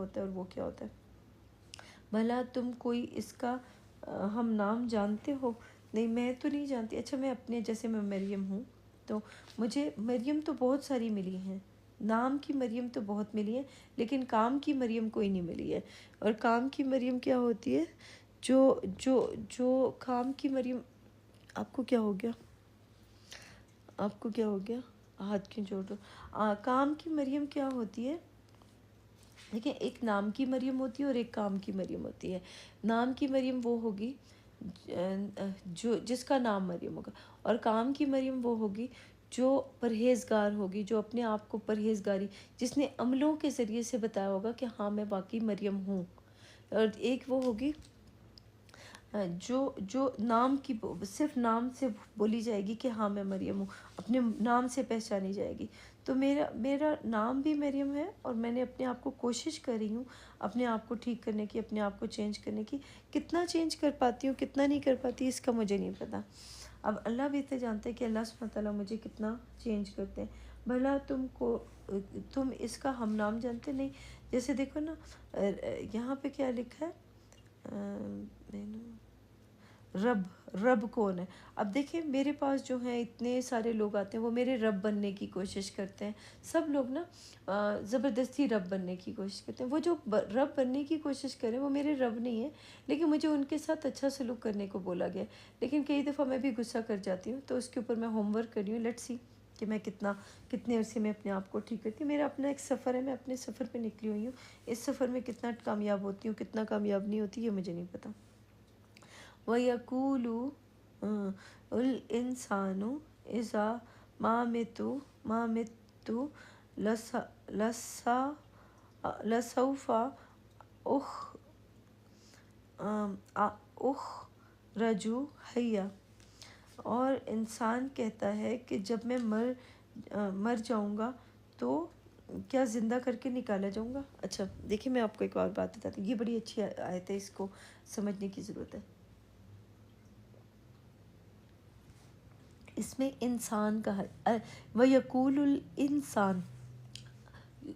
ہوتا ہے اور وہ کیا ہوتا ہے؟ بھلا تم کوئی اس کا ہم نام جانتے ہو؟ نہیں میں تو نہیں جانتی. اچھا میں اپنے جیسے میں مریم ہوں تو مجھے مریم تو بہت ساری ملی ہیں، نام کی مریم تو بہت ملی ہے، لیکن کام کی مریم کوئی نہیں ملی ہے. اور کام کی مریم کیا ہوتی ہے؟ جو کام کی مریم. آپ کو کیا ہو گیا؟ آپ کو کیا ہو گیا؟ ہاتھ کیوں چوٹ؟ کام کی مریم کیا ہوتی ہے؟ دیکھیں ایک نام کی مریم ہوتی ہے اور ایک کام کی مریم ہوتی ہے. نام کی مریم وہ ہوگی جو جس کا نام مریم ہوگا، اور کام کی مریم وہ ہوگی جو پرہیزگار ہوگی، جو اپنے آپ کو پرہیزگاری، جس نے عملوں کے ذریعے سے بتایا ہوگا کہ ہاں میں واقعی مریم ہوں. اور ایک وہ ہوگی جو نام کی صرف نام سے بولی جائے گی کہ ہاں میں مریم ہوں، اپنے نام سے پہچانی جائے گی. تو میرا نام بھی مریم ہے، اور میں نے اپنے آپ کو کوشش کر رہی ہوں اپنے آپ کو ٹھیک کرنے کی، اپنے آپ کو چینج کرنے کی. کتنا چینج کر پاتی ہوں کتنا نہیں کر پاتی اس کا مجھے نہیں پتا. اب اللہ بہتر جانتا ہے کہ اللہ سبحانہ تعالیٰ مجھے کتنا چینج کرتے ہیں. بھلا تم اس کا ہم نام جانتے نہیں. جیسے دیکھو نا یہاں پہ کیا لکھا ہے؟ رب کون ہے؟ اب دیکھیں میرے پاس جو ہیں اتنے سارے لوگ آتے ہیں وہ میرے رب بننے کی کوشش کرتے ہیں. سب لوگ نا زبردستی رب بننے کی کوشش کرتے ہیں. وہ جو رب بننے کی کوشش کریں وہ میرے رب نہیں ہیں، لیکن مجھے ان کے ساتھ اچھا سلوک کرنے کو بولا گیا. لیکن کئی دفعہ میں بھی غصہ کر جاتی ہوں، تو اس کے اوپر میں ہوم ورک کر رہی ہوں. لیٹس سی کہ میں کتنے عرصے میں اپنے آپ کو ٹھیک کرتی ہوں. میرا اپنا ایک سفر ہے، میں اپنے سفر پہ نکلی ہوئی ہوں. اس سفر میں کتنا کامیاب ہوتی ہوں کتنا کامیاب نہیں ہوتی یہ مجھے نہیں پتا. وَيَقُولُ الْإِنسَانُ إِذَا مَا مِتُّ لَسَوْفَ أُخْرَجُ حَيًّا. اور انسان کہتا ہے کہ جب میں مر جاؤں گا تو کیا زندہ کر کے نکالا جاؤں گا. اچھا دیکھیں میں آپ کو ایک اور بات بتاتی ہوں، یہ بڑی اچھی آیت ہے، اس کو سمجھنے کی ضرورت ہے. اس میں انسان کا وَيَقُولُ الْإِنسان،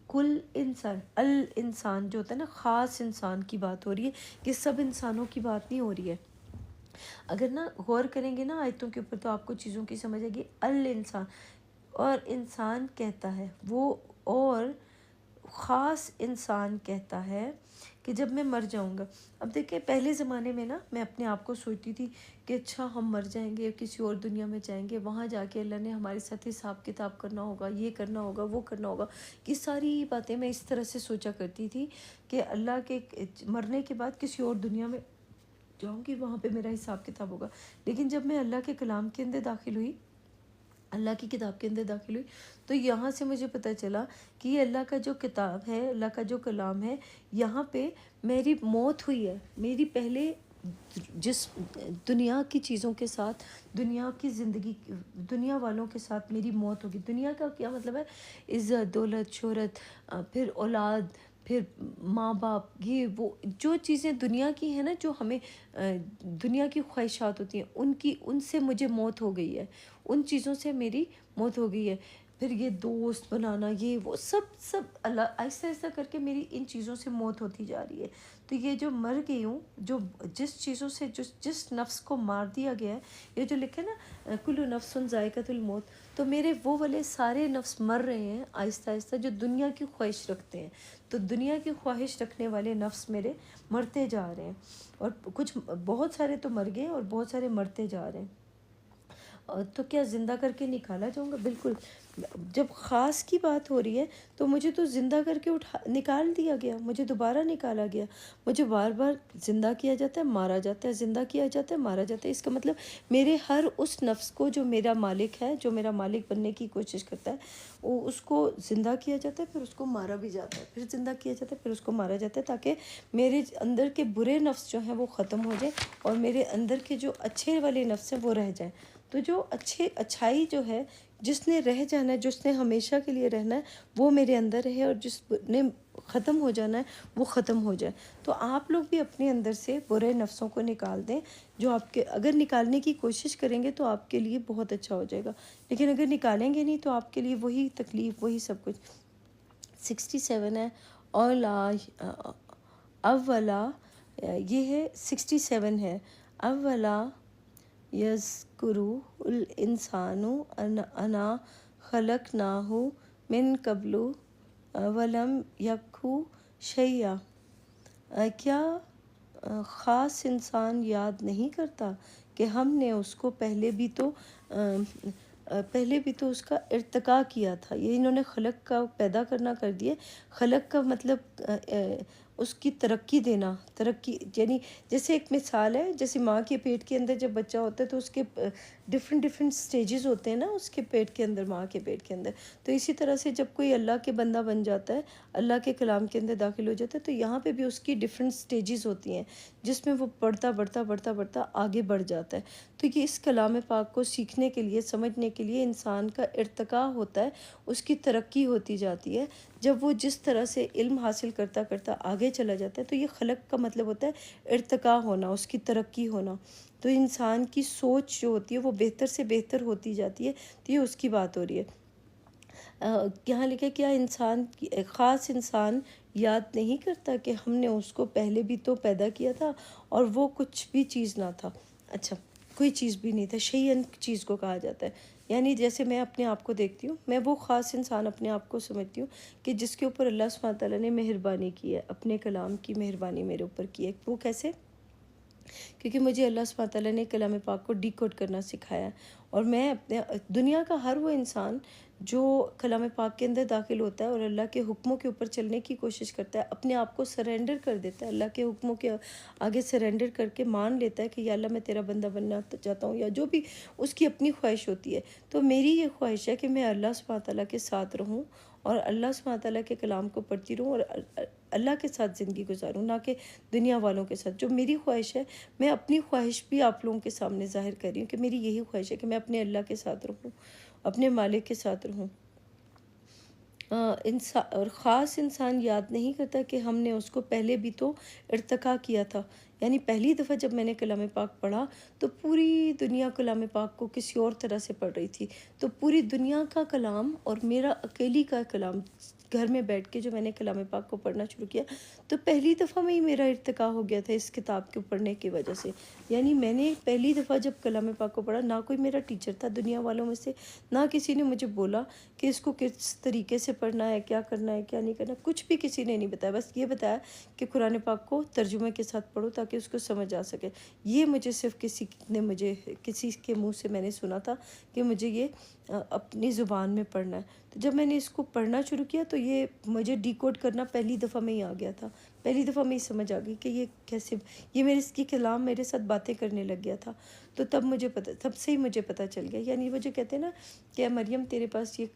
کل انسان، الانسان جو ہوتا ہے نا خاص انسان کی بات ہو رہی ہے، کہ سب انسانوں کی بات نہیں ہو رہی ہے. اگر نا غور کریں گے نا آیتوں کے اوپر تو آپ کو چیزوں کی سمجھ آئے گی. الانسان، اور انسان کہتا ہے وہ، اور خاص انسان کہتا ہے کہ جب میں مر جاؤں گا. اب دیکھیں پہلے زمانے میں نا میں اپنے آپ کو سوچتی تھی کہ اچھا ہم مر جائیں گے، کسی اور دنیا میں جائیں گے، وہاں جا کے اللہ نے ہمارے ساتھ حساب کتاب کرنا ہوگا، یہ کرنا ہوگا وہ کرنا ہوگا. یہ ساری باتیں میں اس طرح سے سوچا کرتی تھی کہ اللہ کے مرنے کے بعد کسی اور دنیا میں جاؤں گی، وہاں پہ میرا حساب کتاب ہوگا. لیکن جب میں اللہ کے کلام کے اندر داخل ہوئی، اللہ کی کتاب کے اندر داخل ہوئی، تو یہاں سے مجھے پتہ چلا کہ یہ اللہ کا جو کتاب ہے، اللہ کا جو کلام ہے، یہاں پہ میری موت ہوئی ہے. میری پہلے جس دنیا کی چیزوں کے ساتھ، دنیا کی زندگی، دنیا والوں کے ساتھ میری موت ہوگی. دنیا کا کیا مطلب ہے؟ عزت، دولت، شہرت، پھر اولاد، پھر ماں باپ، یہ وہ جو چیزیں دنیا کی ہیں نا، جو ہمیں دنیا کی خواہشات ہوتی ہیں، ان سے مجھے موت ہو گئی ہے. ان چیزوں سے میری موت ہو گئی ہے. پھر یہ دوست بنانا، یہ وہ سب اللہ آہستہ آہستہ کر کے میری ان چیزوں سے موت ہوتی جا رہی ہے. تو یہ جو مر گئی ہوں، جو جس چیزوں سے جس نفس کو مار دیا گیا ہے، یہ جو لکھے نا کل نفس ذائقۃ الموت، تو میرے وہ والے سارے نفس مر رہے ہیں آہستہ آہستہ جو دنیا کی خواہش رکھتے ہیں. تو دنیا کی خواہش رکھنے والے نفس میرے مرتے جا رہے ہیں، اور کچھ بہت سارے تو مر گئے اور بہت سارے مرتے جا رہے ہیں. تو کیا زندہ کر کے نکالا جاؤں گا؟ بالکل. جب خاص کی بات ہو رہی ہے تو مجھے تو زندہ کر کے نکال دیا گیا، مجھے دوبارہ نکالا گیا. مجھے بار بار زندہ کیا جاتا ہے، مارا جاتا ہے، زندہ کیا جاتا ہے، مارا جاتا ہے. اس کا مطلب میرے ہر اس نفس کو جو میرا مالک ہے، جو میرا مالک بننے کی کوشش کرتا ہے، وہ اس کو زندہ کیا جاتا ہے، پھر اس کو مارا بھی جاتا ہے، پھر زندہ کیا جاتا ہے، پھر اس کو مارا جاتا ہے، تاکہ میرے اندر کے برے نفس جو ہیں وہ ختم ہو جائیں اور میرے اندر کے جو اچھے والے نفس ہیں وہ رہ جائیں. تو جو اچھائی جو ہے، جس نے رہ جانا ہے، جس نے ہمیشہ کے لیے رہنا ہے، وہ میرے اندر رہے، اور جس نے ختم ہو جانا ہے وہ ختم ہو جائے. تو آپ لوگ بھی اپنے اندر سے برے نفسوں کو نکال دیں. جو آپ کے اگر نکالنے کی کوشش کریں گے تو آپ کے لیے بہت اچھا ہو جائے گا، لیکن اگر نکالیں گے نہیں تو آپ کے لیے وہی تکلیف، وہی سب کچھ. 67 ہے اولا اولا یہ ہے 67 ہے، اولا یذکرو الانسان انا خلقناہ من قبل ولم یکو شیئا، کیا خاص انسان یاد نہیں کرتا کہ ہم نے اس کو پہلے بھی تو اس کا ارتقا کیا تھا۔ یہ انہوں نے خلق کا پیدا کرنا کر دیا۔ خلق کا مطلب اس کی ترقی دینا، ترقی یعنی جیسے ایک مثال ہے، جیسے ماں کے پیٹ کے اندر جب بچہ ہوتا ہے تو اس کے ڈفرینٹ سٹیجز ہوتے ہیں نا اس کے پیٹ کے اندر، ماں کے پیٹ کے اندر۔ تو اسی طرح سے جب کوئی اللہ کے بندہ بن جاتا ہے، اللہ کے کلام کے اندر داخل ہو جاتا ہے، تو یہاں پہ بھی اس کی ڈفرینٹ سٹیجز ہوتی ہیں جس میں وہ بڑھتا آگے بڑھ جاتا ہے۔ تو یہ اس کلام پاک کو سیکھنے کے لیے، سمجھنے کے لیے انسان کا ارتقا ہوتا ہے، اس کی ترقی ہوتی جاتی ہے۔ جب وہ جس طرح سے علم حاصل کرتا آگے چلا جاتا ہے، تو یہ خلق کا مطلب ہوتا ہے ارتقا ہونا، اس کی ترقی ہونا۔ تو انسان کی سوچ جو ہوتی ہے وہ بہتر سے بہتر ہوتی جاتی ہے، تو یہ اس کی بات ہو رہی ہے۔ یہاں لکھا کیا خاص انسان یاد نہیں کرتا کہ ہم نے اس کو پہلے بھی تو پیدا کیا تھا اور وہ کچھ بھی چیز نہ تھا۔ اچھا، کوئی چیز بھی نہیں تھا، شیئن چیز کو کہا جاتا ہے، یعنی جیسے میں اپنے آپ کو دیکھتی ہوں، میں وہ خاص انسان اپنے آپ کو سمجھتی ہوں کہ جس کے اوپر اللہ سبحانہ تعالیٰ نے مہربانی کی ہے، اپنے کلام کی مہربانی میرے اوپر کی ہے۔ وہ کیسے؟ کیونکہ مجھے اللہ سبحانہ تعالیٰ نے کلام پاک کو ڈیکوڈ کرنا سکھایا ہے، اور میں اپنے دنیا کا ہر وہ انسان جو کلام پاک کے اندر داخل ہوتا ہے اور اللہ کے حکموں کے اوپر چلنے کی کوشش کرتا ہے، اپنے آپ کو سرنڈر کر دیتا ہے، اللہ کے حکموں کے آگے سرنڈر کر کے مان لیتا ہے کہ یا اللہ میں تیرا بندہ بننا چاہتا ہوں، یا جو بھی اس کی اپنی خواہش ہوتی ہے۔ تو میری یہ خواہش ہے کہ میں اللہ سبحانہ تعالیٰ کے ساتھ رہوں اور اللہ سبحانہ تعالیٰ کے کلام کو پڑھتی رہوں اور اللہ کے ساتھ زندگی گزاروں، نہ کہ دنیا والوں کے ساتھ۔ جو میری خواہش ہے، میں اپنی خواہش بھی آپ لوگوں کے سامنے ظاہر کر رہی ہوں کہ میری یہی خواہش ہے کہ میں اپنے اللہ کے ساتھ رہوں، اپنے مالک کے ساتھ رہوں۔ اور خاص انسان یاد نہیں کرتا کہ ہم نے اس کو پہلے بھی تو ارتقا کیا تھا، یعنی پہلی دفعہ جب میں نے کلام پاک پڑھا تو پوری دنیا کلام پاک کو کسی اور طرح سے پڑھ رہی تھی، تو پوری دنیا کا کلام اور میرا اکیلی کا کلام، گھر میں بیٹھ کے جو میں نے کلام پاک کو پڑھنا شروع کیا، تو پہلی دفعہ میں ہی میرا ارتقا ہو گیا تھا اس کتاب کو پڑھنے کی وجہ سے۔ یعنی میں نے پہلی دفعہ جب کلام پاک کو پڑھا، نہ کوئی میرا ٹیچر تھا دنیا والوں میں سے، نہ کسی نے مجھے بولا کہ اس کو کس طریقے سے پڑھنا ہے، کیا کرنا ہے، کیا نہیں کرنا، کچھ بھی کسی نے نہیں بتایا، بس یہ بتایا کہ قرآن پاک کو ترجمے کے ساتھ پڑھو تاکہ اس کو سمجھ آ سکے۔ یہ مجھے صرف کسی کے منہ سے میں نے سنا تھا کہ مجھے یہ اپنی زبان میں پڑھنا ہے۔ تو جب میں نے اس کو پڑھنا شروع کیا تو یہ مجھے ڈیکوڈ کرنا پہلی دفعہ میں ہی آ گیا تھا، پہلی دفعہ میں ہی سمجھ آ گئی کہ یہ کیسے، یہ اس کی کلام میرے ساتھ باتیں کرنے لگ گیا تھا۔ تو تب سے ہی مجھے پتہ چل گیا، یعنی وہ جو کہتے ہیں نا کہ مریم تیرے پاس یہ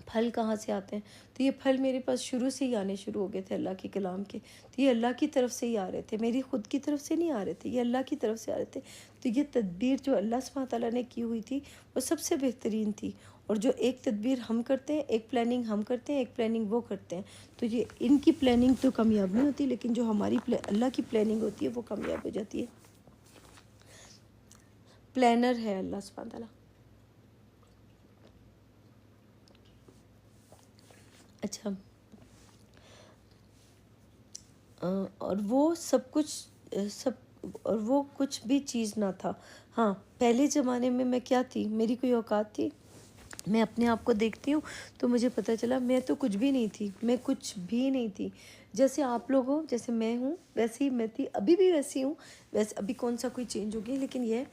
پھل کہاں سے آتے ہیں، تو یہ پھل میرے پاس شروع سے ہی آنے شروع ہو گئے تھے اللہ کے کلام کے، تو یہ اللہ کی طرف سے ہی آ رہے تھے، میری خود کی طرف سے نہیں آ رہے تھے، یہ اللہ کی طرف سے آ رہے تھے۔ تو یہ تدبیر جو اللہ سبحانہ تعالیٰ نے کی ہوئی تھی وہ سب سے بہترین تھی، اور جو ایک تدبیر ہم کرتے ہیں، ایک پلاننگ ہم کرتے ہیں، ایک پلاننگ وہ کرتے ہیں، تو یہ ان کی پلاننگ تو کامیاب نہیں ہوتی، لیکن جو ہماری اللہ کی پلاننگ ہوتی ہے وہ کامیاب ہو جاتی ہے۔ پلانر ہے اللہ سبحانہ تعالیٰ۔ اچھا، اور وہ وہ کچھ بھی چیز نہ تھا۔ ہاں، پہلے زمانے میں میں کیا تھی، میری کوئی اوقات تھی؟ میں اپنے آپ کو دیکھتی ہوں تو مجھے پتہ چلا میں تو کچھ بھی نہیں تھی، میں کچھ بھی نہیں تھی۔ جیسے آپ لوگ ہو، جیسے میں ہوں، ویسے ہی میں تھی، ابھی بھی ویسی ہوں، ویسے ابھی کون سا کوئی چینج ہو گیا، لیکن یہ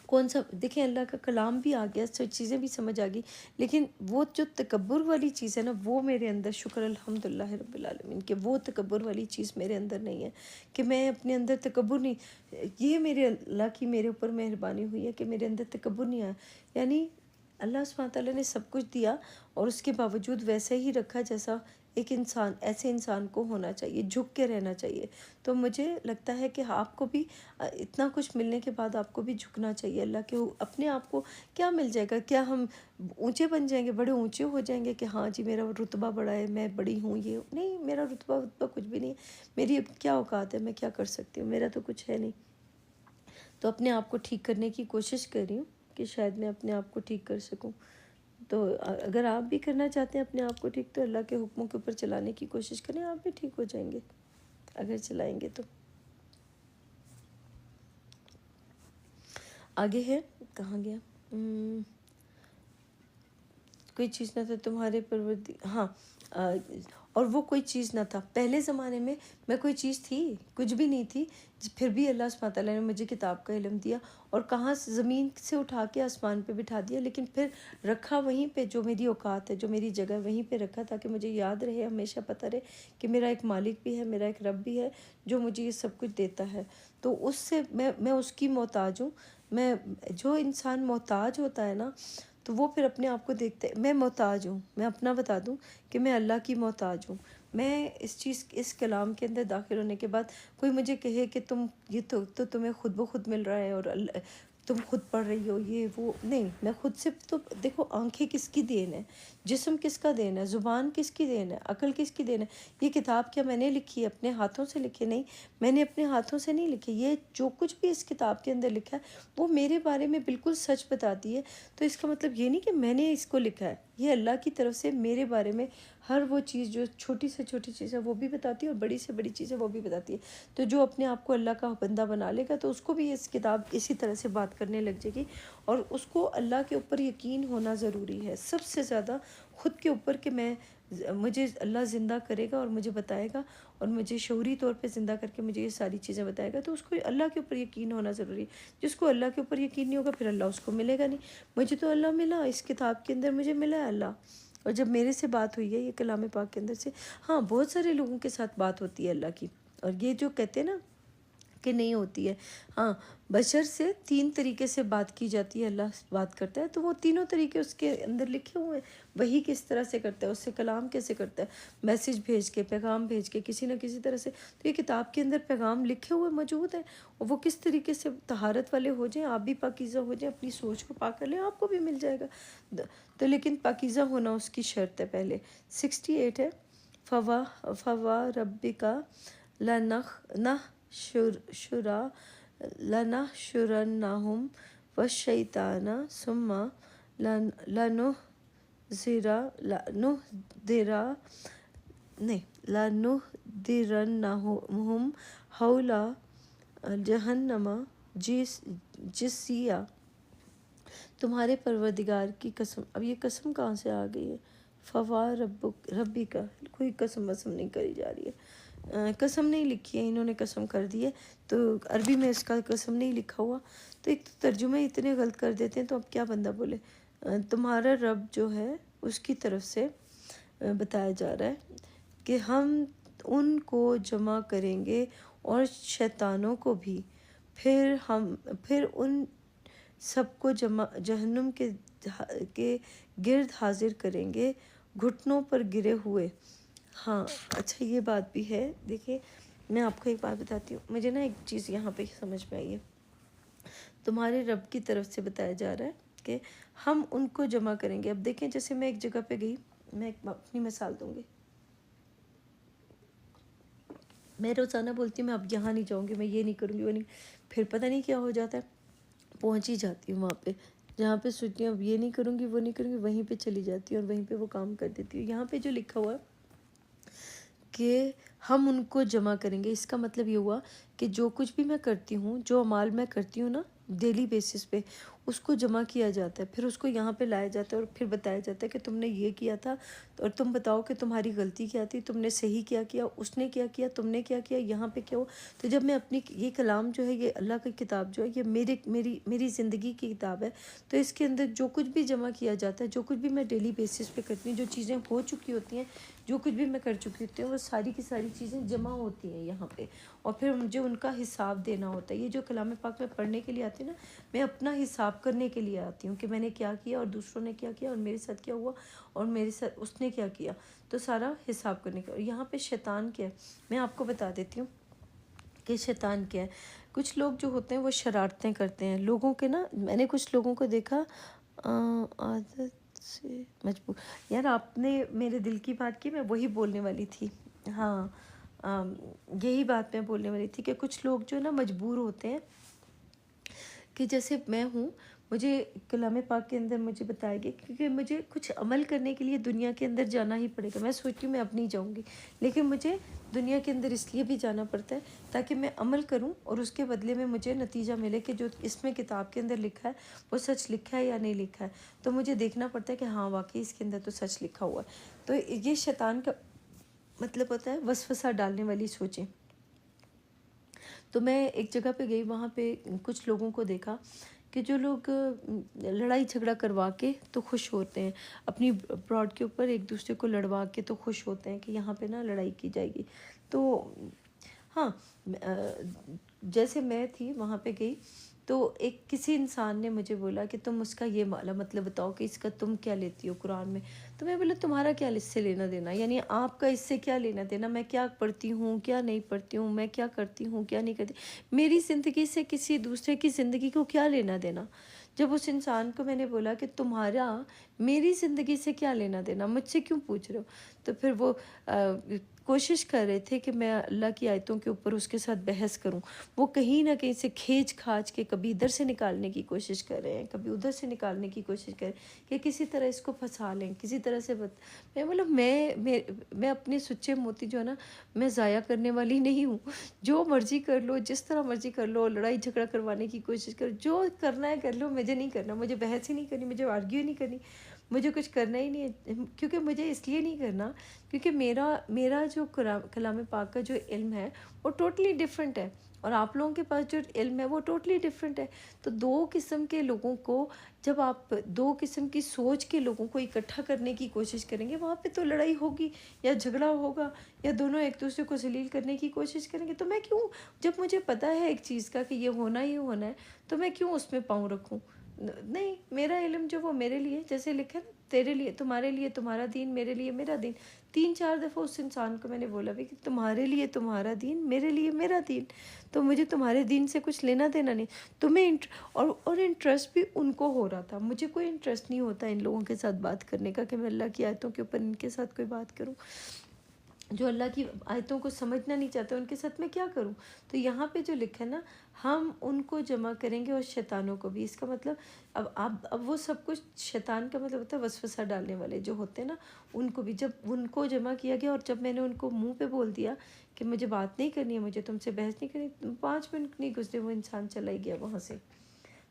کون سا، دیکھیں اللہ کا کلام بھی آ گیا، سب چیزیں بھی سمجھ آ گئی، لیکن وہ جو تکبر والی چیز ہے نا، وہ میرے اندر، شکر الحمدللہ رب العالمین کہ وہ تکبر والی چیز میرے اندر نہیں ہے، کہ میں اپنے اندر تکبر نہیں، یہ میرے اللہ کی میرے اوپر مہربانی ہوئی ہے کہ میرے اندر تکبر نہیں آیا۔ یعنی اللہ سبحانہ تعالیٰ نے سب کچھ دیا اور اس کے باوجود ویسے ہی رکھا جیسا ایک انسان، ایسے انسان کو ہونا چاہیے، جھک کے رہنا چاہیے۔ تو مجھے لگتا ہے کہ آپ کو بھی اتنا کچھ ملنے کے بعد آپ کو بھی جھکنا چاہیے اللہ کے، اپنے آپ کو کیا مل جائے گا، کیا ہم اونچے بن جائیں گے، بڑے اونچے ہو جائیں گے کہ ہاں جی میرا رتبہ بڑا ہے، میں بڑی ہوں، یہ نہیں، میرا رتبہ کچھ بھی نہیں ہے، میری کیا اوقات ہے، میں کیا کر سکتی ہوں، میرا تو کچھ ہے نہیں۔ تو اپنے آپ کو ٹھیک کرنے کی کوشش کر رہی ہوں کہ شاید میں اپنے آپ کو ٹھیک کر سکوں۔ تو اگر آپ بھی کرنا چاہتے ہیں اپنے آپ کو ٹھیک، تو اللہ کے حکموں کے اوپر چلانے کی کوشش کریں، آپ بھی ٹھیک ہو جائیں گے اگر چلائیں گے تو۔ آگے ہے، کہاں گیا؟ کوئی چیز نہ تھا تمہارے ہاں، اور وہ کوئی چیز نہ تھا پہلے زمانے میں کوئی چیز تھی، کچھ بھی نہیں تھی، پھر بھی اللہ سبحانہ تعالیٰ نے مجھے کتاب کا علم دیا، اور کہاں سے زمین سے اٹھا کے آسمان پہ بٹھا دیا، لیکن پھر رکھا وہیں پہ جو میری اوقات ہے، جو میری جگہ، وہیں پہ رکھا تاکہ مجھے یاد رہے، ہمیشہ پتہ رہے کہ میرا ایک مالک بھی ہے، میرا ایک رب بھی ہے جو مجھے یہ سب کچھ دیتا ہے۔ تو اس سے میں اس کی محتاج ہوں۔ جو انسان محتاج ہوتا ہے نا، تو وہ پھر اپنے آپ کو دیکھتے، میں محتاج ہوں، میں اپنا بتا دوں کہ میں اللہ کی محتاج ہوں۔ میں اس کلام کے اندر داخل ہونے کے بعد کوئی مجھے کہے کہ یہ تو تمہیں خود بخود مل رہا ہے، اور تم خود پڑھ رہی ہو، یہ وہ نہیں، میں خود سے تو دیکھو، آنکھیں کس کی دین ہے، جسم کس کا دین ہے، زبان کس کی دین ہے، عقل کس کی دین ہے۔ یہ کتاب کیا میں نے لکھی ہے اپنے ہاتھوں سے لکھی؟ نہیں، میں نے اپنے ہاتھوں سے نہیں لکھی۔ یہ جو کچھ بھی اس کتاب کے اندر لکھا ہے وہ میرے بارے میں بالکل سچ بتاتی ہے۔ تو اس کا مطلب یہ نہیں کہ میں نے اس کو لکھا ہے، یہ اللہ کی طرف سے میرے بارے میں ہر وہ چیز جو چھوٹی سے چھوٹی چیز ہے وہ بھی بتاتی ہے، اور بڑی سے بڑی چیز ہے وہ بھی بتاتی ہے۔ تو جو اپنے آپ کو اللہ کا بندہ بنا لے گا تو اس کو بھی اس کتاب اسی طرح سے بات کرنے لگ جائے گی، اور اس کو اللہ کے اوپر یقین ہونا ضروری ہے سب سے زیادہ، خود کے اوپر، کہ مجھے اللہ زندہ کرے گا اور مجھے بتائے گا، اور مجھے شعوری طور پہ زندہ کر کے مجھے یہ ساری چیزیں بتائے گا، تو اس کو اللہ کے اوپر یقین ہونا ضروری ہے۔ جس کو اللہ کے اوپر یقین نہیں ہوگا پھر اللہ اس کو ملے گا نہیں۔ مجھے تو اللہ ملا، اس کتاب کے اندر مجھے ملا ہے اللہ، اور جب میرے سے بات ہوئی ہے یہ کلام پاک کے اندر سے، ہاں بہت سارے لوگوں کے ساتھ بات ہوتی ہے اللہ کی، اور یہ جو کہتے ہیں نا کہ نہیں ہوتی ہے، ہاں بشر سے 3 طریقے سے بات کی جاتی ہے، اللہ بات کرتا ہے، تو وہ تینوں طریقے اس کے اندر لکھے ہوئے ہیں۔ وہی کس طرح سے کرتا ہے، اس سے کلام کیسے کرتا ہے، میسج بھیج کے، پیغام بھیج کے، کسی نہ کسی طرح سے۔ تو یہ کتاب کے اندر پیغام لکھے ہوئے موجود ہیں، اور وہ کس طریقے سے طہارت والے ہو جائیں، آپ بھی پاکیزہ ہو جائیں، اپنی سوچ کو پاک کر لیں، آپ کو بھی مل جائے گا۔ تو لیکن پاکیزہ ہونا اس کی شرط ہے پہلے۔ 68 ہے، فوا ربکا لنحشرنہم والشیطان ثم لنحضرنہم حول جہنم جثیا۔ تمہارے پروردگار کی قسم، اب یہ قسم کہاں سے آ گئی ہے؟ فوا ربی کا، کوئی قسم وسم نہیں کری جا رہی ہے، قسم نہیں لکھی ہے انہوں نے، قسم کر دی ہے، تو عربی میں اس کا قسم نہیں لکھا ہوا، تو ایک تو ترجمے اتنے غلط کر دیتے ہیں، تو اب کیا بندہ بولے۔ تمہارا رب جو ہے اس کی طرف سے بتایا جا رہا ہے کہ ہم ان کو جمع کریں گے اور شیطانوں کو بھی، پھر ان سب کو جہنم کے گرد حاضر کریں گے، گھٹنوں پر گرے ہوئے۔ ہاں اچھا، یہ بات بھی ہے۔ دیکھیں میں آپ کو ایک بات بتاتی ہوں، مجھے نا ایک چیز یہاں پہ سمجھ میں آئی ہے۔ تمہارے رب کی طرف سے بتایا جا رہا ہے کہ ہم ان کو جمع کریں گے۔ اب دیکھیں، جیسے میں ایک جگہ پہ گئی، میں ایک اپنی مثال دوں گی، میں روزانہ بولتی ہوں میں اب یہاں نہیں جاؤں گی، میں یہ نہیں کروں گی، وہ نہیں، پھر پتہ نہیں کیا ہو جاتا ہے، پہنچ ہی جاتی ہوں وہاں پہ جہاں پہ سوچتی ہوں اب یہ نہیں کروں گی، وہ نہیں کروں گی، وہیں پہ چلی جاتی ہوں اور وہیں پہ وہ کام کر دیتی ہوں۔ یہاں پہ جو لکھا ہوا ہے کہ ہم ان کو جمع کریں گے، اس کا مطلب یہ ہوا کہ جو کچھ بھی میں کرتی ہوں، جو اعمال میں کرتی ہوں نا ڈیلی بیسس پہ، اس کو جمع کیا جاتا ہے، پھر اس کو یہاں پہ لایا جاتا ہے، اور پھر بتایا جاتا ہے کہ تم نے یہ کیا تھا، اور تم بتاؤ کہ تمہاری غلطی کیا تھی، تم نے صحیح کیا، اس نے کیا کیا، تم نے کیا کیا، یہاں پہ کیا ہو۔ تو جب میں اپنی یہ کلام جو ہے، یہ اللہ کی کتاب جو ہے، یہ میری زندگی کی کتاب ہے، تو اس کے اندر جو کچھ بھی جمع کیا جاتا ہے، جو کچھ بھی میں ڈیلی بیسس پہ کرتی ہوں، جو چیزیں ہو چکی ہوتی ہیں، جو کچھ بھی میں کر چکی ہوتی ہوں، وہ ساری کی ساری چیزیں جمع ہوتی ہیں یہاں پہ، اور پھر مجھے ان کا حساب دینا ہوتا ہے۔ یہ جو کلام پاک میں پڑھنے کے لیے آتی ہے نا، میں اپنا حساب کرنے کے لیے آتی ہوں کہ میں نے کیا کیا، اور دوسروں نے کیا کیا، اور میرے ساتھ کیا ہوا، اور میرے ساتھ اس نے کیا کیا، تو سارا حساب کرنے کا۔ اور یہاں پہ شیطان کیا ہے، میں آپ کو بتا دیتی ہوں کہ شیطان کیا ہے۔ کچھ لوگ جو ہوتے ہیں وہ شرارتیں کرتے ہیں لوگوں کے نا، میں نے کچھ لوگوں کو دیکھا عادت سے مجبور، یار آپ نے میرے دل کی بات کی، میں وہی بولنے والی تھی، ہاں یہی بات میں بولنے والی تھی کہ کچھ لوگ جو ہے نا مجبور ہوتے ہیں، کہ جیسے میں ہوں، مجھے کلام پاک کے اندر مجھے بتایا گیا، کیونکہ مجھے کچھ عمل کرنے کے لیے دنیا کے اندر جانا ہی پڑے گا. میں سوچتی ہوں میں اب نہیں جاؤں گی، لیکن مجھے دنیا کے اندر اس لیے بھی جانا پڑتا ہے تاکہ میں عمل کروں اور اس کے بدلے میں مجھے نتیجہ ملے کہ جو اس میں کتاب کے اندر لکھا ہے وہ سچ لکھا ہے یا نہیں لکھا ہے. تو مجھے دیکھنا پڑتا ہے کہ ہاں واقعی اس کے اندر تو سچ لکھا ہوا ہے. تو یہ شیطان کا مطلب ہوتا ہے وسوسہ ڈالنے والی سوچیں. تو میں ایک جگہ پہ گئی، وہاں پہ کچھ لوگوں کو دیکھا کہ جو لوگ لڑائی جھگڑا کروا کے تو خوش ہوتے ہیں، اپنی براڈ کے اوپر ایک دوسرے کو لڑوا کے تو خوش ہوتے ہیں کہ یہاں پہ نا لڑائی کی جائے گی. تو ہاں، جیسے میں تھی وہاں پہ گئی تو ایک کسی انسان نے مجھے بولا کہ تم اس کا یہ مطلب بتاؤ کہ اس کا تم کیا لیتی ہو قرآن میں. تو میں بولا تمہارا کیا اس سے لینا دینا، یعنی آپ کا اس سے کیا لینا دینا، میں کیا پڑھتی ہوں کیا نہیں پڑھتی ہوں، میں کیا کرتی ہوں کیا نہیں کرتی، میری زندگی سے کسی دوسرے کی زندگی کو کیا لینا دینا. جب اس انسان کو میں نے بولا کہ تمہارا میری زندگی سے کیا لینا دینا، مجھ سے کیوں پوچھ رہے ہو، تو پھر وہ کوشش کر رہے تھے کہ میں اللہ کی آیتوں کے اوپر اس کے ساتھ بحث کروں. وہ کہیں نہ کہیں سے کھینچ کھانچ کے کبھی ادھر سے نکالنے کی کوشش کر رہے ہیں، کبھی ادھر سے نکالنے کی کوشش کر رہے ہیں کہ کسی طرح اس کو پھنسا لیں، کسی طرح سے میں مطلب میں اپنے سچے موتی جو ہے نا میں ضائع کرنے والی نہیں ہوں. جو مرضی کر لو، جس طرح مرضی کر لو، لڑائی جھگڑا کروانے کی کوشش کرو، جو کرنا ہے کر لو، مجھے نہیں کرنا، مجھے بحث ہی نہیں کرنی، مجھے آرگیو ہی نہیں کرنی، مجھے کچھ کرنا ہی نہیں ہے. کیونکہ مجھے اس لیے نہیں کرنا کیونکہ میرا جو کلام پاک کا جو علم ہے وہ ٹوٹلی ڈیفرنٹ ہے، اور آپ لوگوں کے پاس جو علم ہے وہ ٹوٹلی ڈیفرنٹ ہے. تو دو قسم کے لوگوں کو، جب آپ دو قسم کی سوچ کے لوگوں کو اکٹھا کرنے کی کوشش کریں گے، وہاں پہ تو لڑائی ہوگی یا جھگڑا ہوگا یا دونوں ایک دوسرے کو ذلیل کرنے کی کوشش کریں گے. تو میں کیوں، جب مجھے پتہ ہے ایک چیز کا کہ یہ ہونا ہی ہونا ہے، تو میں کیوں اس میں پاؤں رکھوں. نہیں، میرا علم جو وہ میرے لیے، جیسے لکھا نا تیرے لیے تمہارے لیے تمہارا دین، میرے لیے میرا دین. 3-4 دفعہ اس انسان کو میں نے بولا بھی کہ تمہارے لیے تمہارا دین، میرے لیے میرا دین. تو مجھے تمہارے دین سے کچھ لینا دینا نہیں. تمہیں اور انٹرسٹ بھی ان کو ہو رہا تھا، مجھے کوئی انٹرسٹ نہیں ہوتا ان لوگوں کے ساتھ بات کرنے کا کہ میں اللہ کی آیتوں کے اوپر ان کے ساتھ کوئی بات کروں. جو اللہ کی آیتوں کو سمجھنا نہیں چاہتے ان کے ساتھ میں کیا کروں. تو یہاں پہ جو لکھا ہے نا، ہم ان کو جمع کریں گے اور شیطانوں کو بھی. اس کا مطلب اب وہ سب کچھ شیطان کا مطلب ہوتا ہے وسوسہ ڈالنے والے جو ہوتے ہیں نا، ان کو بھی جب ان کو جمع کیا گیا، اور جب میں نے ان کو منہ پہ بول دیا کہ مجھے بات نہیں کرنی ہے، مجھے تم سے بحث نہیں کرنی، 5 منٹ نہیں گزرے وہ انسان چلا ہی گیا وہاں سے.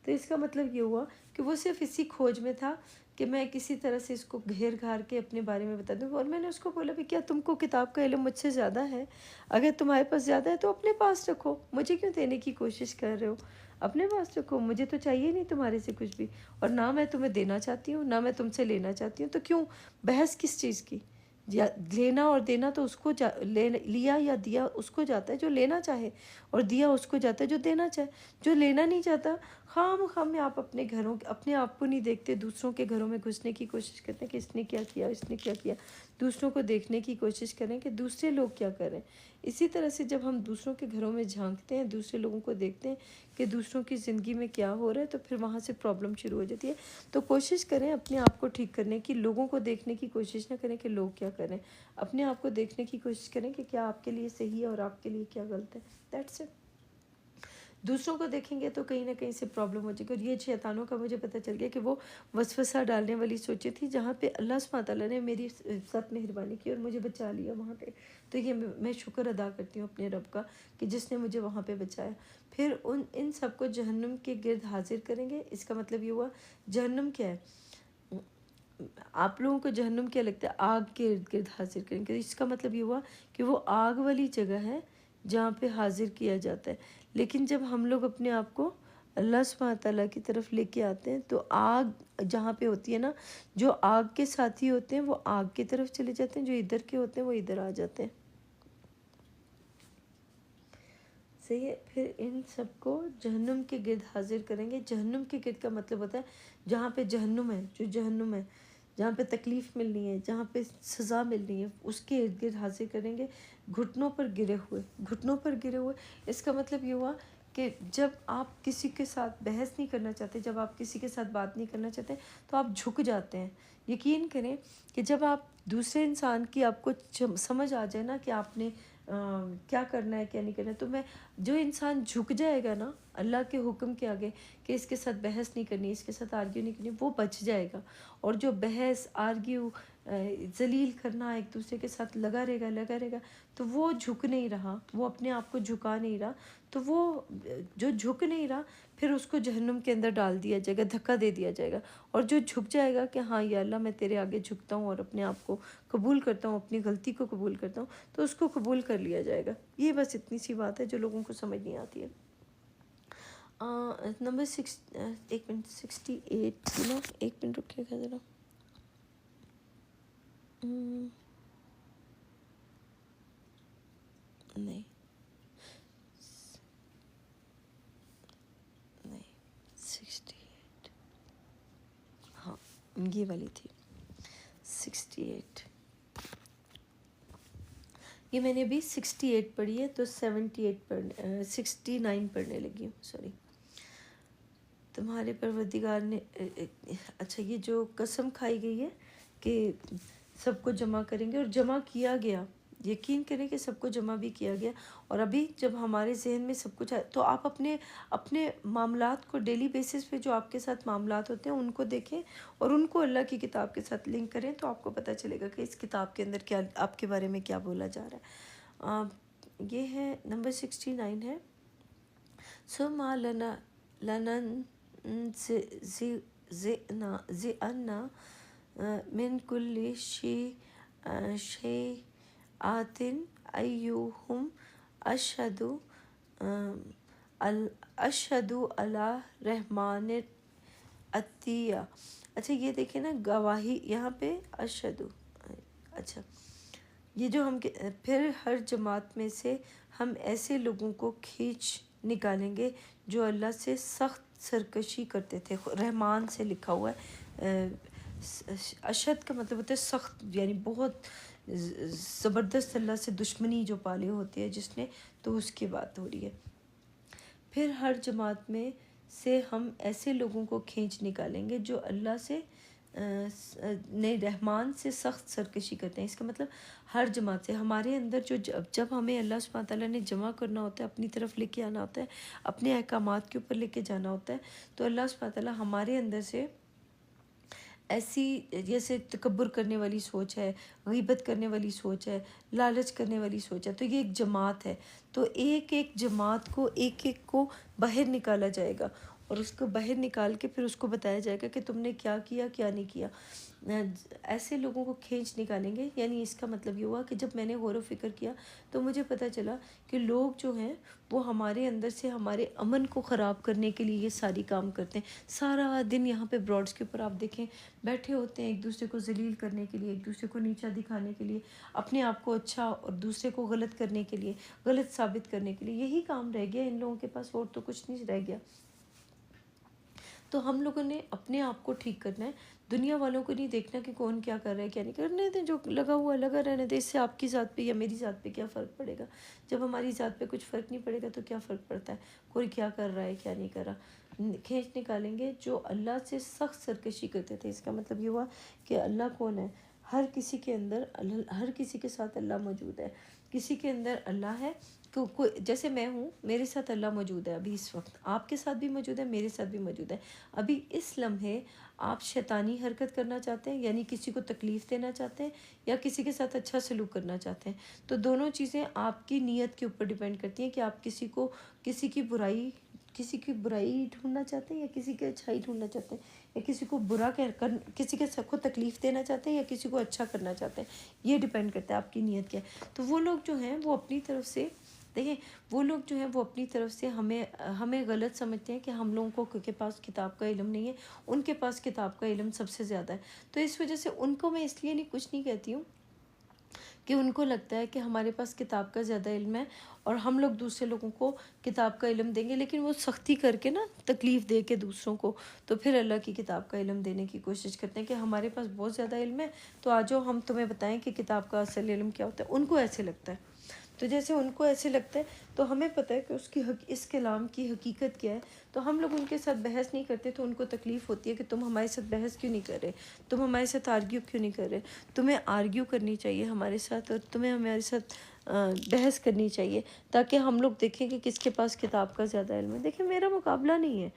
تو اس کا مطلب یہ ہوا کہ وہ صرف اسی کھوج میں تھا کہ میں کسی طرح سے اس کو گھیر گھار کے اپنے بارے میں بتا دوں. اور میں نے اس کو بولا بھی کیا تم کو کتاب کا علم مجھ سے زیادہ ہے؟ اگر تمہارے پاس زیادہ ہے تو اپنے پاس رکھو، مجھے کیوں دینے کی کوشش کر رہے ہو؟ اپنے پاس رکھو، مجھے تو چاہیے نہیں تمہارے سے کچھ بھی، اور نہ میں تمہیں دینا چاہتی ہوں، نہ میں تم سے لینا چاہتی ہوں. تو کیوں بحث کس چیز کی؟ لینا اور دینا تو اس کو لیا یا دیا اس کو جاتا ہے جو لینا چاہے، اور دیا اس کو جاتا ہے جو دینا چاہے. جو لینا نہیں چاہتا، خام میں آپ اپنے گھروں اپنے آپ کو نہیں دیکھتے، دوسروں کے گھروں میں گھسنے کی کوشش کرتے ہیں کہ اس نے کیا کیا، اس نے کیا کیا. دوسروں کو دیکھنے کی کوشش کریں کہ دوسرے لوگ کیا کریں. اسی طرح سے جب ہم دوسروں کے گھروں میں جھانکتے ہیں، دوسرے لوگوں کو دیکھتے ہیں کہ دوسروں کی زندگی میں کیا ہو رہا ہے، تو پھر وہاں سے پرابلم شروع ہو جاتی ہے. تو کوشش کریں اپنے آپ کو ٹھیک کرنے کی، لوگوں کو دیکھنے کی کوشش نہ کریں کہ لوگ کیا کریں. اپنے آپ کو دیکھنے کی کوشش کریں کہ کیا آپ کے لیے صحیح ہے اور آپ کے لیے کیا غلط ہے. That's it. دوسروں کو دیکھیں گے تو کہیں نہ کہیں سے پرابلم ہو جائے گی. اور یہ شیطانوں کا مجھے پتہ چل گیا کہ وہ وسوسہ ڈالنے والی سوچیں تھی، جہاں پہ اللہ سبحانہ تعالیٰ نے میری ساتھ مہربانی کی اور مجھے بچا لیا وہاں پہ. تو یہ میں شکر ادا کرتی ہوں اپنے رب کا کہ جس نے مجھے وہاں پہ بچایا. پھر ان سب کو جہنم کے گرد حاضر کریں گے. اس کا مطلب یہ ہوا جہنم کیا ہے؟ آپ لوگوں کو جہنم کیا لگتا ہے؟ آگ کے ارد گرد حاضر کریں گے. اس کا مطلب یہ ہوا کہ وہ آگ والی جگہ ہے جہاں پہ حاضر کیا جاتا ہے. لیکن جب ہم لوگ اپنے آپ کو اللہ سبحانہ تعالیٰ کی طرف لے کے آتے ہیں تو آگ جہاں پہ ہوتی ہے نا، جو آگ کے ساتھی ہوتے ہیں وہ آگ کی طرف چلے جاتے ہیں، جو ادھر کے ہوتے ہیں وہ ادھر آ جاتے ہیں. صحیح ہے. پھر ان سب کو جہنم کے گرد حاضر کریں گے. جہنم کے گرد کا مطلب ہوتا ہے جہاں پہ جہنم ہے، جو جہنم ہے، جہاں پہ تکلیف ملنی ہے، جہاں پہ سزا ملنی ہے، اس کے ارد گرد حاضر کریں گے، گھٹنوں پر گرے ہوئے. گھٹنوں پر گرے ہوئے اس کا مطلب یہ ہوا کہ جب آپ کسی کے ساتھ بحث نہیں کرنا چاہتے، جب آپ کسی کے ساتھ بات نہیں کرنا چاہتے تو آپ جھک جاتے ہیں. یقین کریں کہ جب آپ دوسرے انسان کی آپ کو سمجھ آ جائے نا کہ آپ نے کیا کرنا ہے کیا نہیں کرنا ہے. تو میں جو انسان جھک جائے گا نا اللہ کے حکم کے آگے کہ اس کے ساتھ بحث نہیں کرنی، اس کے ساتھ آرگیو نہیں کرنی، وہ بچ جائے گا. اور جو بحث آرگیو ذلیل کرنا ایک دوسرے کے ساتھ لگا رہے گا تو وہ جھک نہیں رہا، وہ اپنے آپ کو جھکا نہیں رہا. تو وہ جو جھک نہیں رہا پھر اس کو جہنم کے اندر ڈال دیا جائے گا، دھکا دے دیا جائے گا. اور جو جھک جائے گا کہ ہاں یا اللہ میں تیرے آگے جھکتا ہوں اور اپنے آپ کو قبول کرتا ہوں، اپنی غلطی کو قبول کرتا ہوں، تو اس کو قبول کر لیا جائے گا. یہ بس اتنی سی بات ہے جو لوگوں کو سمجھ نہیں آتی ہے. نمبر 6، ایک منٹ 68 نا، ایک منٹ رکیے گا ذرا. نہیں 68، ہاں یہ والی تھی 68. یہ میں نے ابھی 68 پڑھی ہے تو 69 پڑھنے لگی ہوں. سوری. تمہارے پروردگار نے اچھا یہ جو قسم کھائی گئی ہے کہ سب کو جمع کریں گے، اور جمع کیا گیا، یقین کریں کہ سب کو جمع بھی کیا گیا. اور ابھی جب ہمارے ذہن میں سب کچھ ہے تو آپ اپنے معاملات کو ڈیلی بیسس پہ جو آپ کے ساتھ معاملات ہوتے ہیں ان کو دیکھیں اور ان کو اللہ کی کتاب کے ساتھ لنک کریں تو آپ کو پتہ چلے گا کہ اس کتاب کے اندر کیا آپ کے بارے میں کیا بولا جا رہا ہے. یہ ہے نمبر 69 ہے. ثم لننزعن من كل شيعة أيهم اشہد علی رحمان عطیہ. اچھا یہ دیکھیں نا گواہی یہاں پہ اشہد. اچھا یہ جو ہم پھر ہر جماعت میں سے ہم ایسے لوگوں کو کھینچ نکالیں گے جو اللہ سے سخت سرکشی کرتے تھے. رحمان سے لکھا ہوا ہے. اشد کا مطلب ہوتا ہے سخت، یعنی بہت زبردست اللہ سے دشمنی جو پالے ہوتے ہیں جس نے، تو اس کی بات ہو رہی ہے. پھر ہر جماعت میں سے ہم ایسے لوگوں کو کھینچ نکالیں گے جو اللہ سے رحمان سے سخت سرکشی کرتے ہیں. اس کا مطلب ہر جماعت سے ہمارے اندر جب ہمیں اللہ سبحانہ تعالیٰ نے جمع کرنا ہوتا ہے، اپنی طرف لے کے آنا ہوتا ہے، اپنے احکامات کے اوپر لے کے جانا ہوتا ہے، تو اللہ سبحانہ تعالیٰ ہمارے اندر سے ایسی جیسے تکبر کرنے والی سوچ ہے، غیبت کرنے والی سوچ ہے، لالچ کرنے والی سوچ ہے، تو یہ ایک جماعت ہے. تو ایک ایک جماعت کو ایک ایک کو باہر نکالا جائے گا اور اس کو باہر نکال کے پھر اس کو بتایا جائے گا کہ تم نے کیا کیا کیا نہیں کیا. ایسے لوگوں کو کھینچ نکالیں گے. یعنی اس کا مطلب یہ ہوا کہ جب میں نے غور و فکر کیا تو مجھے پتہ چلا کہ لوگ جو ہیں وہ ہمارے اندر سے ہمارے امن کو خراب کرنے کے لیے یہ ساری کام کرتے ہیں. سارا دن یہاں پہ براڈس کے اوپر آپ دیکھیں بیٹھے ہوتے ہیں ایک دوسرے کو ذلیل کرنے کے لیے، ایک دوسرے کو نیچا دکھانے کے لیے، اپنے آپ کو اچھا اور دوسرے کو غلط کرنے کے لیے، غلط ثابت کرنے کے لیے. یہی کام رہ گیا ان لوگوں کے پاس، اور تو کچھ نہیں رہ گیا. تو ہم لوگوں نے اپنے آپ کو ٹھیک کرنا ہے. دنیا والوں کو نہیں دیکھنا کہ کون کیا کر رہا ہے کیا نہیں کرنے دیں، جو لگا ہوا لگا رہنے دیں. اس سے آپ کی ذات پہ یا میری ذات پہ کیا فرق پڑے گا؟ جب ہماری ذات پہ کچھ فرق نہیں پڑے گا تو کیا فرق پڑتا ہے کوئی کیا کر رہا ہے کیا نہیں کر رہا. کھینچ نکالیں گے جو اللہ سے سخت سرکشی کرتے تھے. اس کا مطلب یہ ہوا کہ اللہ کون ہے؟ ہر کسی کے اندر ہر کسی کے ساتھ اللہ موجود ہے. کسی کے اندر اللہ ہے تو جیسے میں ہوں میرے ساتھ اللہ موجود ہے ابھی اس وقت، آپ کے ساتھ بھی موجود ہے، میرے ساتھ بھی موجود ہے. ابھی اس لمحے آپ شیطانی حرکت کرنا چاہتے ہیں، یعنی کسی کو تکلیف دینا چاہتے ہیں، یا کسی کے ساتھ اچھا سلوک کرنا چاہتے ہیں، تو دونوں چیزیں آپ کی نیت کے اوپر ڈیپینڈ کرتی ہیں کہ آپ کسی کی برائی ڈھونڈنا چاہتے ہیں یا کسی کی اچھائی ڈھونڈنا چاہتے ہیں، یا کسی کو کسی کے سب کو تکلیف دینا چاہتے ہیں یا کسی کو اچھا کرنا چاہتے ہیں. یہ ڈیپینڈ کرتا ہے آپ کی نیت کیا ہے. تو وہ لوگ جو ہیں وہ اپنی طرف سے دیکھیں، وہ لوگ جو ہیں وہ اپنی طرف سے ہمیں غلط سمجھتے ہیں کہ ہم لوگوں کے پاس کتاب کا علم نہیں ہے. ان کے پاس کتاب کا علم سب سے زیادہ ہے. تو اس وجہ سے ان کو میں اس لیے کچھ نہیں کہتی ہوں کہ ان کو لگتا ہے کہ ہمارے پاس کتاب کا زیادہ علم ہے اور ہم لوگ دوسرے لوگوں کو کتاب کا علم دیں گے، لیکن وہ سختی کر کے نا تکلیف دے کے دوسروں کو تو پھر اللہ کی کتاب کا علم دینے کی کوشش کرتے ہیں کہ ہمارے پاس بہت زیادہ علم ہے تو آ جاؤ ہم تمہیں بتائیں کہ کتاب کا اصل علم کیا ہوتا ہے. ان کو ایسے لگتا ہے. تو جیسے ان کو ایسے لگتا ہے تو ہمیں پتہ ہے کہ اس کلام کی حقیقت کیا ہے. تو ہم لوگ ان کے ساتھ بحث نہیں کرتے. تو ان کو تکلیف ہوتی ہے کہ تم ہمارے ساتھ بحث کیوں نہیں کر رہے، تم ہمارے ساتھ آرگیو کیوں نہیں کر رہے. تمہیں آرگیو کرنی چاہیے ہمارے ساتھ، اور تمہیں ہمارے ساتھ بحث کرنی چاہیے، تاکہ ہم لوگ دیکھیں کہ کس کے پاس کتاب کا زیادہ علم ہے۔ دیکھیں میرا مقابلہ نہیں ہے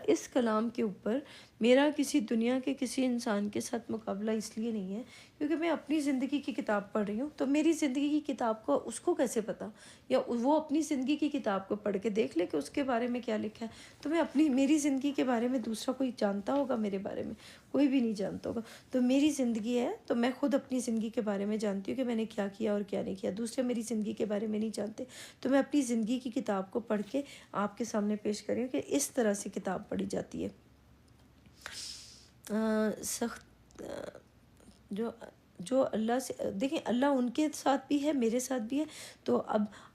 اس کلام کے اوپر، میرا کسی دنیا کے کسی انسان کے ساتھ مقابلہ اس لیے نہیں ہے کیونکہ میں اپنی زندگی کی کتاب پڑھ رہی ہوں، تو میری زندگی کی کتاب کو اس کو کیسے پتہ، یا وہ اپنی زندگی کی کتاب کو پڑھ کے دیکھ لے کہ اس کے بارے میں کیا لکھا ہے۔ تو میں میری زندگی کے بارے میں دوسرا کوئی جانتا ہوگا میرے بارے میں؟ کوئی بھی نہیں جانتا ہوگا۔ تو میری زندگی ہے تو میں خود اپنی زندگی کے بارے میں جانتی ہوں کہ میں نے کیا کیا اور کیا نہیں کیا، دوسرے میری زندگی کے بارے میں نہیں جانتے۔ تو میں اپنی زندگی کی کتاب کو پڑھ کے آپ کے سامنے پیش کر رہی ہوں کہ اس طرح سے کتاب پڑھی جاتی ہے۔ سخت جو اللہ سے، دیکھیں اللہ ان کے ساتھ بھی ہے، میرے ساتھ بھی ہے۔ تو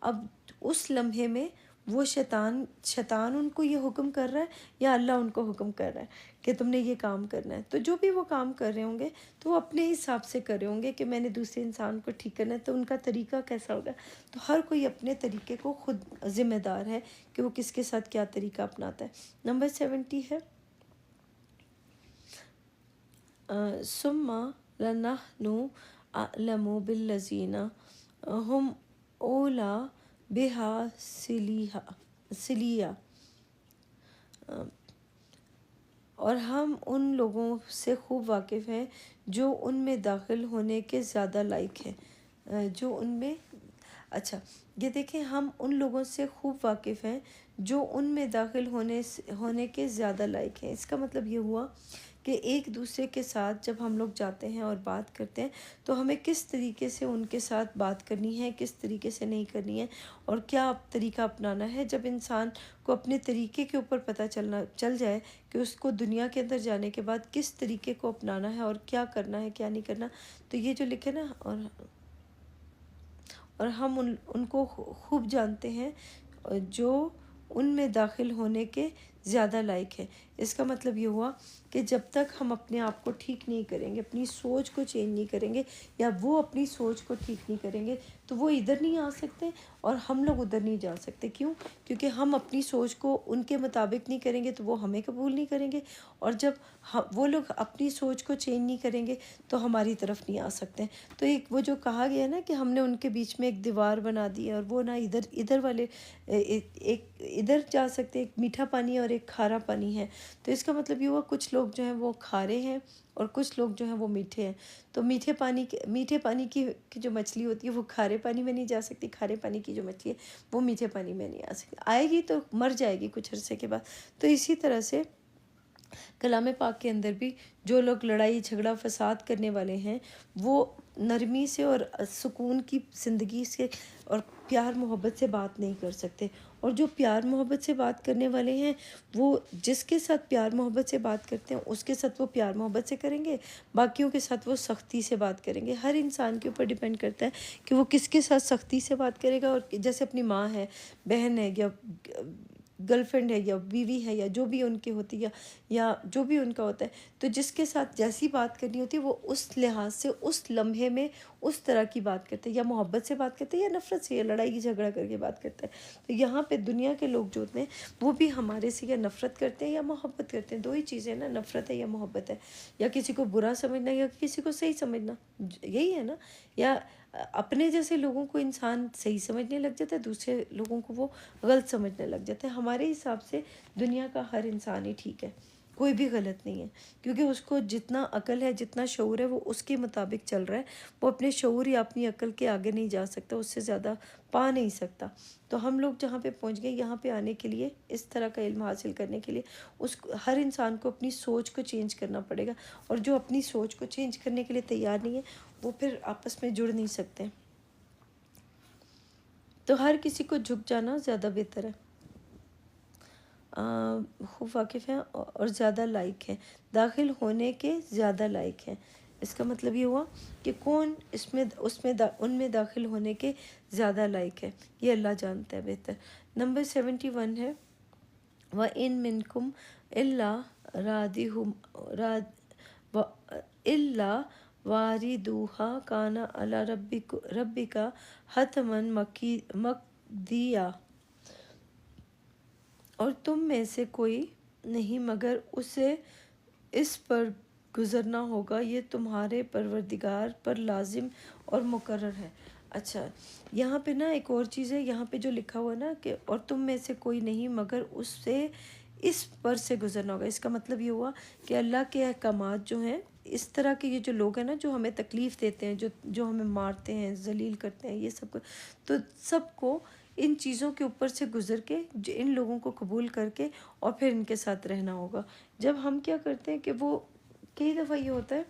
اب اس لمحے میں وہ شیطان ان کو یہ حکم کر رہا ہے یا اللہ ان کو حکم کر رہا ہے کہ تم نے یہ کام کرنا ہے؟ تو جو بھی وہ کام کر رہے ہوں گے تو وہ اپنے حساب سے کر رہے ہوں گے کہ میں نے دوسرے انسان کو ٹھیک کرنا ہے، تو ان کا طریقہ کیسا ہوگا؟ تو ہر کوئی اپنے طریقے کو خود ذمہ دار ہے کہ وہ کس کے ساتھ کیا طریقہ اپناتا ہے۔ نمبر 70 ہے ثم لنحن اعلم بالذین هم اولی بها صلیہ، اور ہم ان لوگوں سے خوب واقف ہیں جو ان میں داخل ہونے کے زیادہ لائق ہیں، جو ان میں، اچھا یہ دیکھیں ہم ان لوگوں سے خوب واقف ہیں جو ان میں داخل ہونے کے زیادہ لائق ہیں۔ اس کا مطلب یہ ہوا کہ ایک دوسرے کے ساتھ جب ہم لوگ جاتے ہیں اور بات کرتے ہیں تو ہمیں کس طریقے سے ان کے ساتھ بات کرنی ہے، کس طریقے سے نہیں کرنی ہے، اور کیا طریقہ اپنانا ہے۔ جب انسان کو اپنے طریقے کے اوپر پتہ چل جائے کہ اس کو دنیا کے اندر جانے کے بعد کس طریقے کو اپنانا ہے اور کیا کرنا ہے کیا نہیں کرنا، تو یہ جو لکھے نا، اور ہم ان کو خوب جانتے ہیں جو ان میں داخل ہونے کے زیادہ لائق ہے۔ اس کا مطلب یہ ہوا کہ جب تک ہم اپنے آپ کو ٹھیک نہیں کریں گے، اپنی سوچ کو چینج نہیں کریں گے، یا وہ اپنی سوچ کو ٹھیک نہیں کریں گے، تو وہ ادھر نہیں آ سکتے اور ہم لوگ ادھر نہیں جا سکتے۔ کیوں؟ کیونکہ ہم اپنی سوچ کو ان کے مطابق نہیں کریں گے تو وہ ہمیں قبول نہیں کریں گے، اور جب وہ لوگ اپنی سوچ کو چینج نہیں کریں گے تو ہماری طرف نہیں آ سکتے۔ تو ایک وہ جو کہا گیا نا کہ ہم نے ان کے بیچ میں ایک دیوار بنا دی ہے، اور وہ نہ ادھر والے ایک ادھر جا سکتے، ایک میٹھا پانی اور ایک کھارا پانی ہے۔ تو اس کا مطلب یہ ہوا کچھ لوگ جو ہیں وہ کھارے ہیں اور کچھ لوگ جو ہیں وہ میٹھے ہیں۔ تو میٹھے پانی کی جو مچھلی ہوتی ہے وہ کھارے پانی میں نہیں جا سکتی، کھارے پانی کی جو مچھلی ہے وہ میٹھے پانی میں نہیں آ سکتی، آئے گی تو مر جائے گی کچھ عرصے کے بعد۔ تو اسی طرح سے کلام پاک کے اندر بھی جو لوگ لڑائی جھگڑا فساد کرنے والے ہیں وہ نرمی سے اور سکون کی زندگی سے اور پیار محبت سے بات نہیں کر سکتے، اور جو پیار محبت سے بات کرنے والے ہیں وہ جس کے ساتھ پیار محبت سے بات کرتے ہیں اس کے ساتھ وہ پیار محبت سے کریں گے، باقیوں کے ساتھ وہ سختی سے بات کریں گے۔ ہر انسان کے اوپر ڈیپینڈ کرتا ہے کہ وہ کس کے ساتھ سختی سے بات کرے گا، اور جیسے اپنی ماں ہے، بہن ہے، یا گرل فرینڈ ہے، یا بیوی ہے، یا جو بھی ان کی ہوتی ہے، یا جو بھی ان کا ہوتا ہے، تو جس کے ساتھ جیسی بات کرنی ہوتی ہے وہ اس لحاظ سے اس لمحے میں اس طرح کی بات کرتے ہیں، یا محبت سے بات کرتے ہیں یا نفرت سے یا لڑائی جھگڑا کر کے بات کرتے ہیں۔ تو یہاں پہ دنیا کے لوگ جو ہوتے ہیں وہ بھی ہمارے سے یا نفرت کرتے ہیں یا محبت کرتے ہیں، دو ہی چیزیں نا، نفرت ہے یا محبت ہے، یا کسی کو برا سمجھنا یا کسی کو صحیح سمجھنا، یہی ہے نا۔ یا اپنے جیسے لوگوں کو انسان صحیح سمجھنے لگ جاتا ہے، دوسرے لوگوں کو وہ غلط سمجھنے لگ جاتا ہے۔ ہمارے حساب سے دنیا کا ہر انسان ہی ٹھیک ہے، کوئی بھی غلط نہیں ہے، کیونکہ اس کو جتنا عقل ہے، جتنا شعور ہے، وہ اس کے مطابق چل رہا ہے، وہ اپنے شعور یا اپنی عقل کے آگے نہیں جا سکتا، اس سے زیادہ پا نہیں سکتا۔ تو ہم لوگ جہاں پہ پہنچ گئے، یہاں پہ آنے کے لیے، اس طرح کا علم حاصل کرنے کے لیے ہر انسان کو اپنی سوچ کو چینج کرنا پڑے گا، اور جو اپنی سوچ کو چینج کرنے کے لیے تیار نہیں ہے وہ پھر آپس میں جڑ نہیں سکتے۔ تو ہر کسی کو جھک جانا زیادہ بہتر ہے، خوب واقف ہیں اور زیادہ لائق ہیں، داخل ہونے کے زیادہ لائق ہیں۔ اس کا مطلب یہ ہوا کہ کون ان میں داخل ہونے کے زیادہ لائق ہے، یہ اللہ جانتا ہے بہتر۔ نمبر 71 ہے وَإِن مِّنكُمْ إِلَّا وَارِدُهَا كَانَ عَلَى رَبِّكَ حَتْمًا مَقْضِيًّا، اور تم میں سے کوئی نہیں مگر اسے اس پر گزرنا ہوگا، یہ تمہارے پروردگار پر لازم اور مقرر ہے۔ اچھا، یہاں پہ نا ایک اور چیز ہے، یہاں پہ جو لکھا ہوا نا کہ اور تم میں سے کوئی نہیں مگر اس سے اس پر سے گزرنا ہوگا، اس کا مطلب یہ ہوا کہ اللہ کے احکامات جو ہیں، اس طرح کے یہ جو لوگ ہیں نا جو ہمیں تکلیف دیتے ہیں، جو ہمیں مارتے ہیں، ذلیل کرتے ہیں، یہ سب کو، تو سب کو ان چیزوں کے اوپر سے گزر کے ان لوگوں کو قبول کر کے اور پھر ان کے ساتھ رہنا ہوگا۔ جب ہم کیا کرتے ہیں کہ وہ کئی دفعہ یہ ہوتا ہے